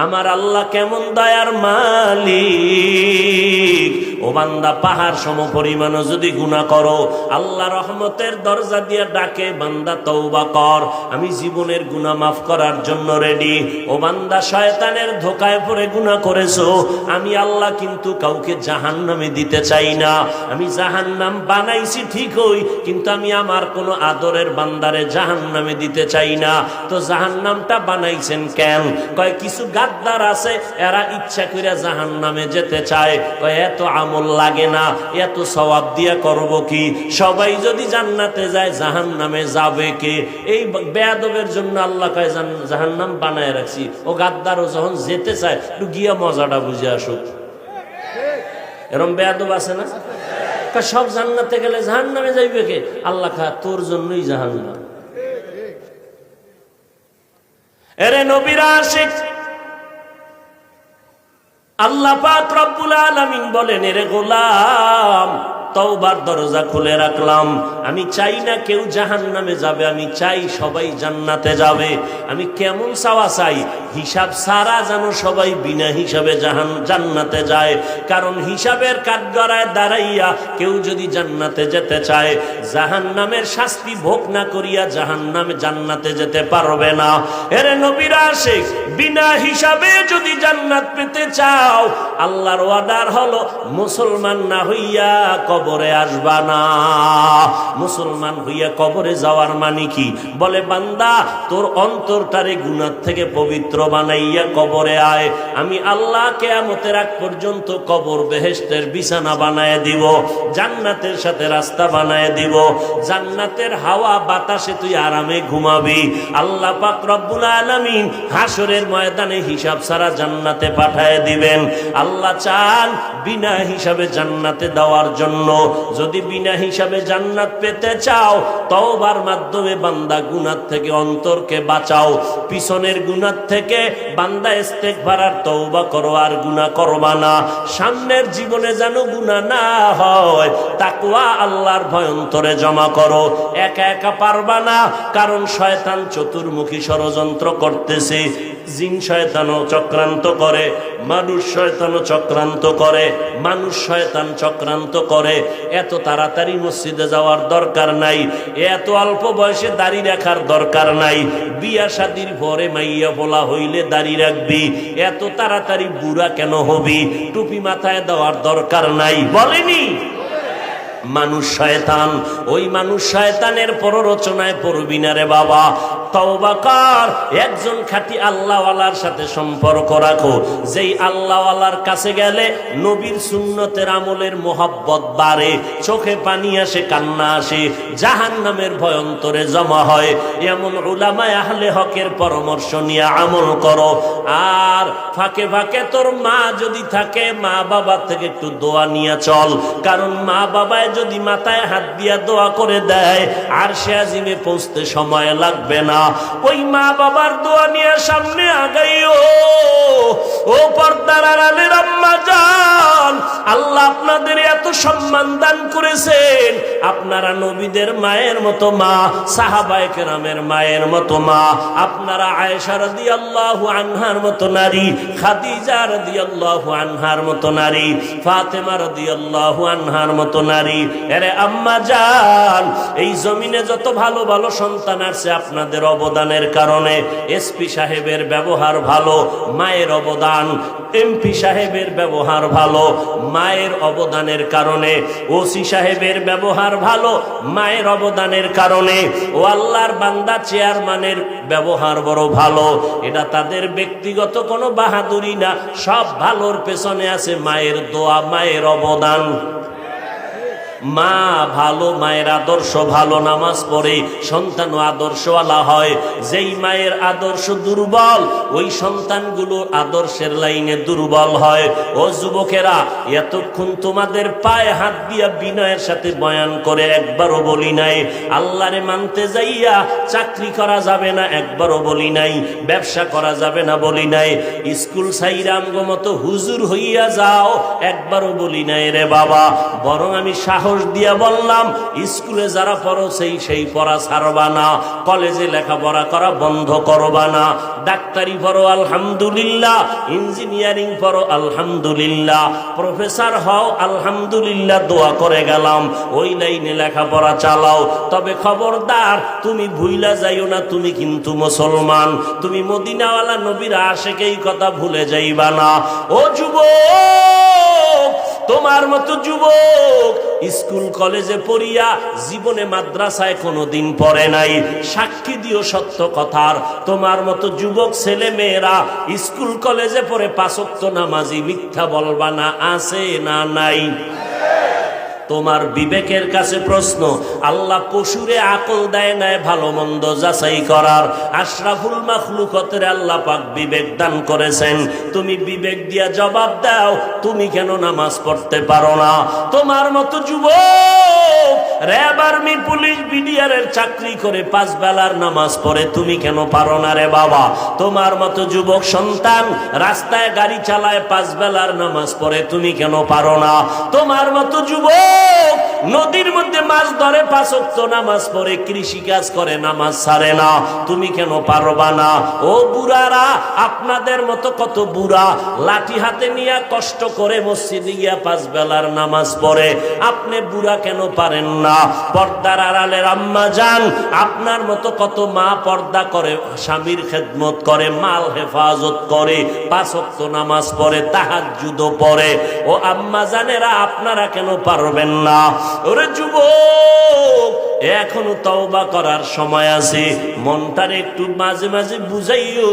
আমার আল্লাহ কেমন দয়ার মালিক। ও বান্দা, পাহাড় সম পরিমাণও যদি গুনাহ করো, আল্লাহ রহমতের দরজা দিয়ে ডাকে, বান্দা তওবা কর, আমি জীবনের গুনাহ মাফ করার জন্য রেডি। ও বান্দা, শয়তানের ধোকায় পড়ে গুনাহ করেছো, আমি আল্লাহ কিন্তু কাউকে জাহান্নামে দিতে চাই না। আমি জাহান্নাম বানাইছি ঠিকই, কিন্তু আমি আমার কোনো আদরের বান্দারে জাহান্নামে দিতে চাই না। তো জাহান্নামটা বানাইছেন কেন? কয় কিছু গাদ্দার আছে, এরা ইচ্ছা করে জাহান্নামে যেতে চায়। কয় এত আমল লাগে না, এত সওয়াব দিয়া করব কি? সবাই যদি জান্নাতে যায়, জাহান্নামে যাবে কে? এই বেয়াদবের জন্য আল্লাহ কয় জাহান্নাম বানায় রাখছি। ও গাদ্দারও যখন যেতে চায়, একটু গিয়া মজাটা বুঝে আসুক। এরকম বেয়াদব আছে না? সব জান্নাতে গেলে জাহান্নামে যাইবে কে? আল্লাহ কয় তোর জন্যই জাহান্নাম। এরে নবীর আশিক, আল্লাহ পাক রব্বুল আলামিন বলেন, এরে গোলাম, তওবার দরজা খুলে রাখলাম। আমি চাই না কেউ জাহান্নামে যাবে, আমি চাই সবাই জান্নাতে যাবে। আমি কেমন চাওয়া চাই? হিসাব ছাড়া যেন সবাই বিনা হিসাবে জান্নাতে যায়। কারণ হিসাবের কাঠগড়ায় দাঁড়াইয়া কেউ যদি জান্নাতে যেতে চায়, জাহান্নামের শাস্তি ভোগ না করিয়া জান্নাতে যেতে পারবে না। এরে নবীর আশিক, বিনা হিসাবে যদি জান্নাত পেতে চাও, আল্লাহর ওয়াদার হলো মুসলমান না হইয়া কবরে আসবা না। মুসলমান হইয়া কবরে যাওয়ার মানে কি? বলে বান্দা, তোর অন্তরটারে গুনাহ থেকে পবিত্র বানাইয়া কবরে আয়। আমি আল্লাহ কিয়ামতের আগ পর্যন্ত কবর বেহেশতের বিছানা বানায় দিব, জান্নাতের সাথে রাস্তা বানায় দিব, জান্নাতের হাওয়া বাতাসে তুই আরামে ঘুমাবি। আল্লাহ পাক রব্বুল আলামিন হাসরের ময়দানে হিসাব ছাড়া জান্নাতে পাঠায় দিবেন। আল্লাহ চান বিনা হিসাবে জান্নাতে দেওয়ার জন্য। যদি বিনা হিসাবে জান্নাত পেতে চাও, তওবার মাধ্যমে বান্দা গুনাহ থেকে অন্তরকে বাঁচাও। পিছনের গুনাহ থেকে বান্দা ইস্তেগফার আর তওবা করো, আর গুনাহ করবা না। সামনের জীবনে যেন গুনাহ না হয়, তাকওয়া আল্লাহর ভয় অন্তরে জমা করো। একা একা পারবা না, কারণ শয়তান চতুর্মুখী ষড়যন্ত্র করতেছে। জিন শয়তানও চক্রান্ত করে, মানুষ শয়তানও চক্রান্ত করে, মানুষ শয়তান চক্রান্ত করে। এত তাড়াতাড়ি মসজিদে যাওয়ার দরকার নাই, এত অল্প বয়সে দাড়ি রাখার দরকার নাই। বিয়া শাদির পরে মাইয়া বলা হইলে দাড়ি রাখবি, এত তাড়াতাড়ি বুড়া কেন হবি? টুপি মাথায় দেওয়ার দরকার নাই, বলেনি? মানুষ শয়তান, ওই মানুষ শয়তানের প্ররোচনায় পড়বি না রে বাবা। তওবা কর, একজন খাঁটি আল্লাহওয়ালার সাথে সম্পর্ক রাখো। যেই আল্লাহওয়ালার কাছে গেলে নবীর সুন্নতের আমলের মোহাব্বত বাড়ে, চোখে পানি আসে, কান্না আসে, জাহান্নামের ভয় অন্তরে জমা হয়। এমন উলামায়ে আহলে হকের পরামর্শ নিয়ে আমল করো। আর ফাঁকে ফাঁকে তোর মা যদি থাকে, মা বাবা থেকে একটু দোয়া নিয়ে চল। কারণ মা বাবায় যদি মাথায় হাত দিয়া দোয়া করে দেয়, আর সে আজিমে পৌঁছতে সময় লাগবে না। ওই মা বাবার দোয়া নিয়ে সামনে আগাইও। ও পর্দার আড়ালের আম্মা জান, আল্লাহ আপনাদের এত সম্মান দান করেছেন। আপনারা নবীদের মায়ের মতো মা, সাহাবায়ে কেরামের মায়ের মতো মা। আপনারা আয়েশা রাদিয়াল্লাহু আনহার মতো নারী, খাদিজা রাদিয়াল্লাহু আনহার মতো নারী, ফাতেমা রাদিয়াল্লাহু আনহার মতো নারী। এরে আম্মা জান, এই জমিনে যত ভালো ভালো সন্তান আছে, আপনাদের অবদানের কারণে। এসপি সাহেবের ব্যবহার ভালো, মায়ের অবদান। এমপি সাহেবের ব্যবহার ভালো, মায়ের অবদানের কারণে। ওসি সাহেবের ব্যবহার ভালো, মায়ের অবদানের কারণে। ও আল্লাহর বান্দা, চেয়ারম্যানের ব্যবহার বড় ভালো। এটা তাদের ব্যক্তিগত কোনো বাহাদুরি না, সব ভালোর পেছনে আছে মায়ের দোয়া, মায়ের অবদান। মা ভালো, মায়ের আদর্শ ভালো, নামাজ পড়ে, সন্তানও আদর্শওয়ালা হয়। যেই মায়ের আদর্শ দুর্বল, ওই সন্তানগুলো আদর্শের লাইনে দুর্বল হয়। ও যুবকেরা, এতক্ষণ তোমাদের পায়ে হাত দিয়া বিনয়ের সাথে বয়ান করে একবারও বলি নাই আল্লাহরে মানতে যাইয়া চাকরি করা যাবে না, একবারও বলি নাই ব্যবসা করা যাবে না, বলি নাই স্কুল সাইরাম মতো হুজুর হইয়া যাও, একবারও বলি নাই রে বাবা। বরং আমি সাহস সাহস দিয়া বললাম, স্কুলে যারা পড়ো সেই পড়া ছাড়বা না, কলেজে লেখাপড়া করা বন্ধ করবা না, ডাক্তারি পড়ো আলহামদুলিল্লাহ, ইঞ্জিনিয়ারিং পড়ো আলহামদুলিল্লাহ, প্রফেসর হও আলহামদুলিল্লাহ, দোয়া করে গেলাম, ওই লাইনে লেখাপড়া চালাও। তবে খবরদার তুমি ভুইলা যাইও না, তুমি কিন্তু মুসলমান, তুমি মদিনাওয়ালা নবীর আশিকেই কথা ভুলে যাইবা না। ও যুবক, তোমার মতো যুবক স্কুল কলেজে পড়িয়া জীবনে মাদ্রাসায় কোনোদিন পড়ে নাই, সাক্ষী দিও সত্য কথার। তোমার মতো যুবক ছেলে মেয়েরা স্কুল কলেজে পড়ে 5 ওয়াক্ত নামাজি, মিথ্যা বলবা না, আছে না নাই? তোমার বিবেকের কাছে প্রশ্ন, আল্লাহ পশুরে আকল দেয় নাই ভালো মন্দ যাচাই করার, আশরাফুল মাখলুকাতের আল্লাহ পাক বিবেক দান করেছেন, তুমি বিবেক দিয়া জবাব দাও, তুমি কেন নামাজ পড়তে পারো না? তোমার মতো যুবক র্যাব, আর্মি, পুলিশ, বিডিআরের চাকরি করে 5 বেলার নামাজ পড়ে, তুমি কেন পারো না রে বাবা? তোমার মতো যুবক সন্তান রাস্তায় গাড়ি চালায় 5 বেলার নামাজ পড়ে, তুমি কেন পারো না? তোমার মতো যুবক নদীর মধ্যে মাছ ধরে 5 ওয়াক্ত নামাজ পড়ে, কৃষি কাজ করে, নামাজ ছাড়ে না, তুমি কেন পারবা না? ও বুড়ারা, আপনাদের মতো কত বুড়া লাঠি হাতে নিয়ে কষ্ট করে মসজিদে গিয়া 5 বেলার নামাজ পড়ে, আপনি বুড়া কেন পারেন না? পর্দার আড়ালের আম্মা জান, আপনার মতো কত মা পর্দা করে, স্বামীর খেদমত করে, মাল হেফাজত করে, 5 ওয়াক্ত নামাজ পড়ে, তাহাজ্জুদও পড়ে। ও আম্মা জানেরা, আপনারা কেন পারবেন না? ওরে যুবক, এখনো তওবা করার সময় আছে, মনটার একটু মাঝে মাঝে বুঝাইও।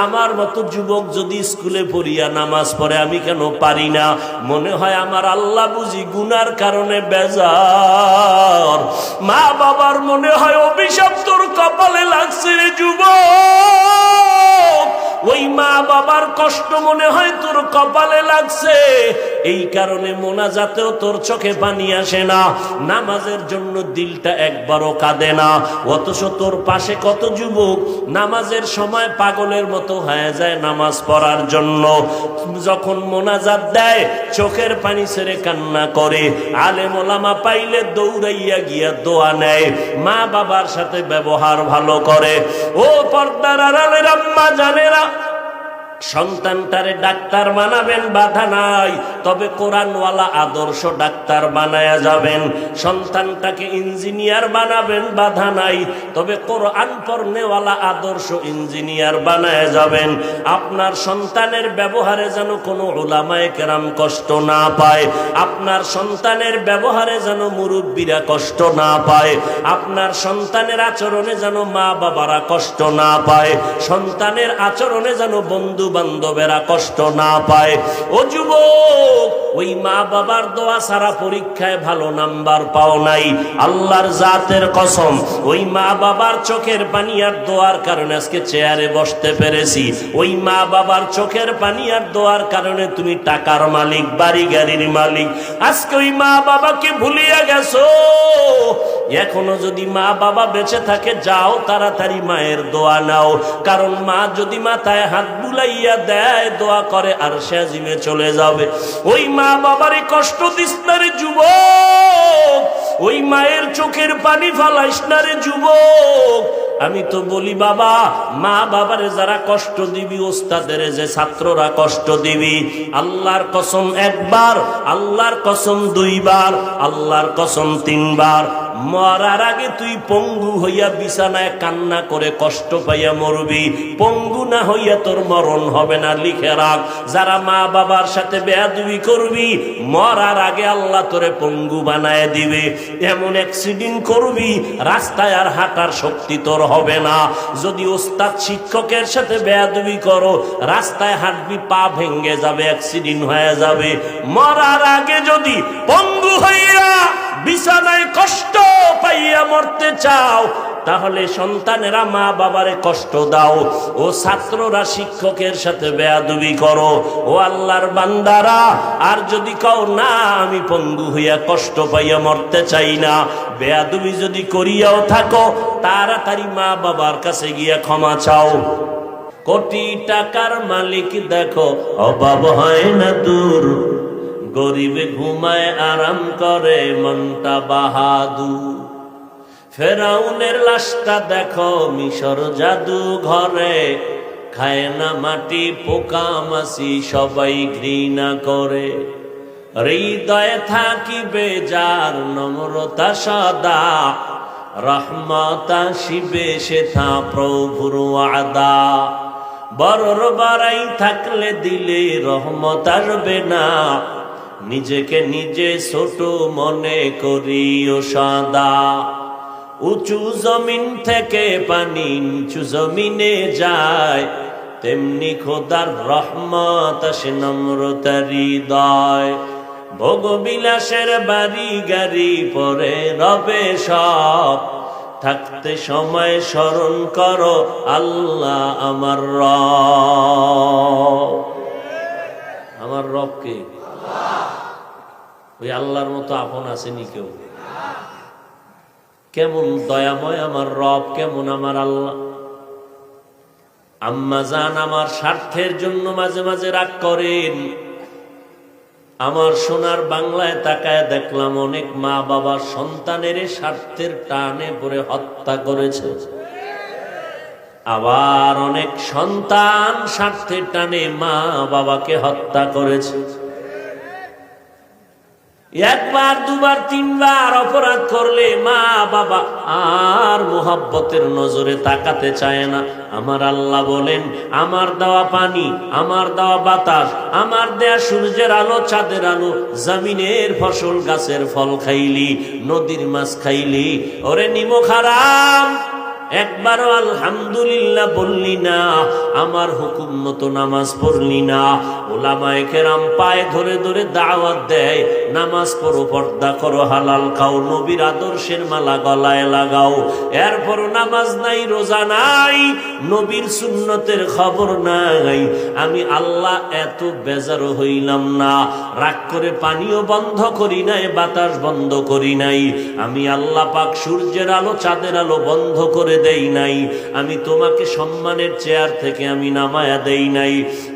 আমার মতো যুবক যদি স্কুলে পড়িয়া নামাজ পড়ে, আমি কেন পারি না? মনে হয় আমার আল্লাহ বুঝি গুনার কারণে বেজার, মা বাবার মনে হয় অভিশাপ তোর কপালে লাগছে রে যুবক, ওই মা বাবার কষ্ট মনে হয় তোর কপালে লাগছে, এই কারণে মোনাজাতেও তোর চোখে পানি আসে না, নামাজের জন্য দিলটা একবারও কাঁদে না। অথচ তোর পাশে কত যুবক নামাজের সময় পাগলের মতো হয়ে যায় নামাজ পড়ার জন্য, যখন মোনাজাত দেয় চোখের পানি ছেড়ে কান্না করে, আলেম ওলামা পাইলে দৌড়াইয়া গিয়া দোয়া নেয়, মা বাবার সাথে ব্যবহার ভালো করে। ও পর্দার আড়ালের আম্মা জানেরা, সন্তানটারে ডাক্তার বানাবেন, বাধা নাই, তবে কোরআনওয়ালা আদর্শ ডাক্তার বানায়া যাবেন। সন্তানটাকে ইঞ্জিনিয়ার বানাবেন, বাধা নাই, তবে কোরআন পড়নেওয়ালা আদর্শ ইঞ্জিনিয়ার বানায়া যাবেন। আপনার সন্তানের ব্যবহারে যেন কোনো উলামায়ে কেরাম কষ্ট না পায়, আপনার সন্তানের ব্যবহারে যেন মুরব্বীরা কষ্ট না পায়, আপনার সন্তানের আচরণে যেন মা বাবারা কষ্ট না পায়, সন্তানের আচরণে যেন বন্ধু বান্ধবেরা কষ্ট না পায়। ও যুবক, ওই মা বাবার দোয়া ছাড়া পরীক্ষায় ভালো নাম্বার পাও নাই, আল্লাহর জাতের কসম, ওই মা বাবার চোখের পানি আর দোয়ার কারণে আজকে চেয়ারে বসতে পেরেছি, ওই মা বাবার চোখের পানি আর দোয়ার কারণে তুমি টাকার মালিক, বাড়ি গাড়ির মালিক। আজকে ওই মা বাবাকে ভুলিয়া গেছো। এখনো যদি মা বাবা বেঁচে থাকে, যাও তাড়াতাড়ি মায়ের দোয়া নাও, কারণ মা যদি মাথায় হাত বুলাইয়া দেয়, দোয়া করে আর সে আজিমে চলে যাবে। ওই মা বাবারে কষ্ট দিস না রে যুবক, ওই মায়ের চোখের পানি ফালাইস না রে যুবক। আমি তো বলি বাবা, মা বাবারে যারা কষ্ট দিবি, ওস্তাদের যে ছাত্ররা কষ্ট দিবি, আল্লাহর কসম 1 বার, আল্লাহর কসম 2 বার, আল্লাহর কসম 3 বার, মরার আগে তুই পঙ্গু হইয়া বিছানায় কান্না করে কষ্ট পাইয়া মরবি, পঙ্গু না হইয়া তোর মরণ হবে না। লিখে রাখ, যারা মা বাবার সাথে বেয়াদবি করবি, মরার আগে আল্লাহ তোরে পঙ্গু বানায় দিবে। এমন অ্যাক্সিডেন্ট করবি, রাস্তায় আর হাঁটার শক্তি তোর হবে না। যদি ওস্তাদ শিক্ষকের সাথে বেয়াদবি করো, রাস্তায় হাঁটবি, পা ভেঙে যাবে, অ্যাক্সিডেন্ট হয়ে যাবে। মরার আগে যদি পঙ্গু হইয়া বিছানায় কষ্ট পাইয়া মরতে চাও, তাহলে সন্তানেরা মা বাবারে কষ্ট দাও, ও ছাত্ররা শিক্ষকের সাথে বেয়াদবি করো। ও আল্লাহর বান্দারা, আর যদি কও না আমি পঙ্গু হইয়া কষ্ট পাইয়া মরতে চাই না, বেয়াদবি যদি করিয়াও থাকো, তাড়াতাড়ি মা বাবার কাছে গিয়া ক্ষমা চাও। কোটি টাকার মালিক দেখো, অভাব হয় না দূর, গরিবে ঘুমায় আরাম করে মনটা বাহাদুর। ফেরাউনের লাশটা দেখো মিশর জাদু ঘরে, খায় না মাটি পোকা মাছি সবাই ঘৃণা করে। হৃদয়ে থাকিবে যার নম্রতা সদা, রহমত আসিবে সেথা প্রভুর ওয়াদা। বড়র বাড়াই থাকলে দিলে রহমত আসবে না, নিজেকে নিজে ছোট মনে করিও সদা। উঁচু জমিন থেকে পানি নিচু জমিনে যায়, তেমনি খোদার রহমত আসে নম্রতার হৃদয়। ভোগবিলাসের বাড়ি গাড়ি পরে রবে সব, থাকতে সময় স্মরণ করো আল্লাহ আমার রব। আমার রব কে? ওই আল্লাহর মতো আপন আসেনি কেউ। কেমন দয়াময় আমার রব, কেমন আমার আল্লাহ। আম্মা জান আমার স্বার্থের জন্য মাঝে মাঝে রাগ করেন। আমার সোনার বাংলায় তাকায় দেখলাম অনেক মা বাবা সন্তানের স্বার্থের টানে পড়ে হত্যা করেছে, আবার অনেক সন্তান স্বার্থের টানে মা বাবাকে হত্যা করেছে। একবার দুবার তিনবার অপরাধ করলে মা বাবা আর মোহাব্বতের নজরে তাকাতে চায় না। আমার আল্লাহ বলেন, আমার দেওয়া পানি, আমার দেওয়া বাতাস, আমার দেয়া সূর্যের আলো চাঁদের আলো, জমিনের ফসল গাছের ফল খাইলি, নদীর মাছ খাইলি, ওরে নিমক হারাম, একবারও আলহামদুলিল্লাহ বললি না, আমার হুকুম মতো নামাজ পড়লি না। ওলামায়ে কেরাম পায়ে ধরে ধরে দাওয়াত দেয়, নামাজ পড়ো, পর্দা করো, হালাল খাও, নবীর আদর্শের মালা গলায় লাগাও। এরপরও নামাজ নাই, রোজা নাই, নবীর সুন্নতের খবর নাই। আমি আল্লাহ এত বেজার হইলাম না, রাগ করে পানিও বন্ধ করি নাই, বাতাস বন্ধ করি নাই। আমি আল্লাহ পাক সূর্যের আলো চাঁদের আলো বন্ধ করে দেই নাই। আমি তোমাকে সম্মানের চেয়ার থেকে আমি নামায়া দেই নাই।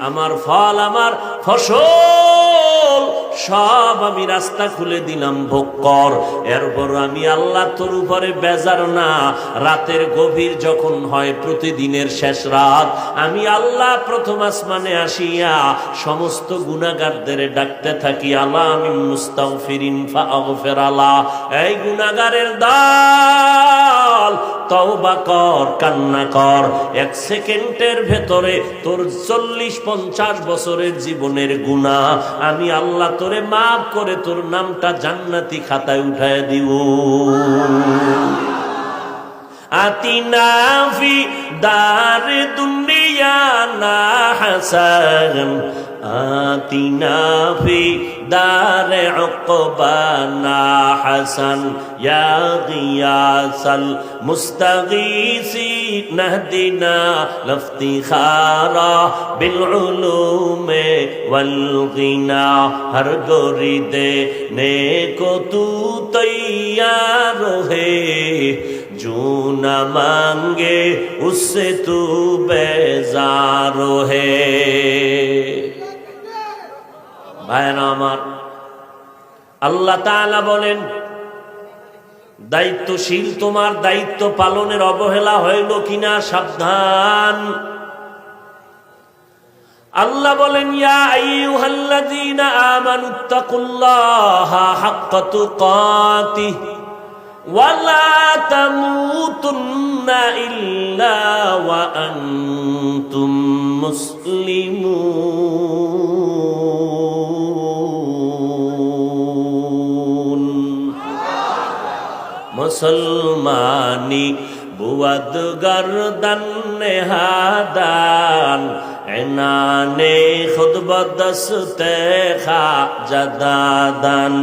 আমার ফল, আমার ফসল সব আমি রাস্তা খুলে দিলাম, ভোগ কর। এরপর আমি আল্লাহ তোর উপরে বেজার না। রাতের গভীর যখন হয়, প্রতিদিনের শেষ রাত, আমি আল্লাহ প্রথম আসমানে আসিয়া সমস্ত গুনাহগারদের ডাকতে থাকি, আলা মিন মুস্তাগফিরিন ফাগফির আলা। এই গুনাহগারের দল, তওবা কর, কান্না কর। এক সেকেন্ডের ভেতরে তোর 40-50 বছরের জীবনের গুনাহ আমি আল্লাহ তোরে মাফ করে তোর নামটা জান্নাতি খাতায় উঠায় দিব। আতিনা ফি দার দুনিয়া না হাসান, আতিনা ফি দারে উকবানা হাসান, ইয়া গিয়াসাল মুস্তাগীসি নাহদিনা লফতিখারা বিল উলুমে ওয়াল গিনা। হর গরিদে নেকো তু তৈয়ার হে, जो न मांगे उससे तू बेजार है। ভাইরা আমার, আল্লাহ তাআলা বলেন, দায়িত্বশীল তোমার দায়িত্ব পালনের অবহেলা হইল কিনা সাবধান। আল্লাহ বলেন, ইয়া আইয়ুহাল্লাযীনা আমানুত্তাকুল্লাহা হাক্কা তুকাতিহি ওয়ালা তামুতুন্না ইল্লা ওয়া আনতুম মুসলিমুন। মুসলমানি বুয়াদ গর্দন নেহাদান, এনানে খুদ বদস্তে খা জাদাদান।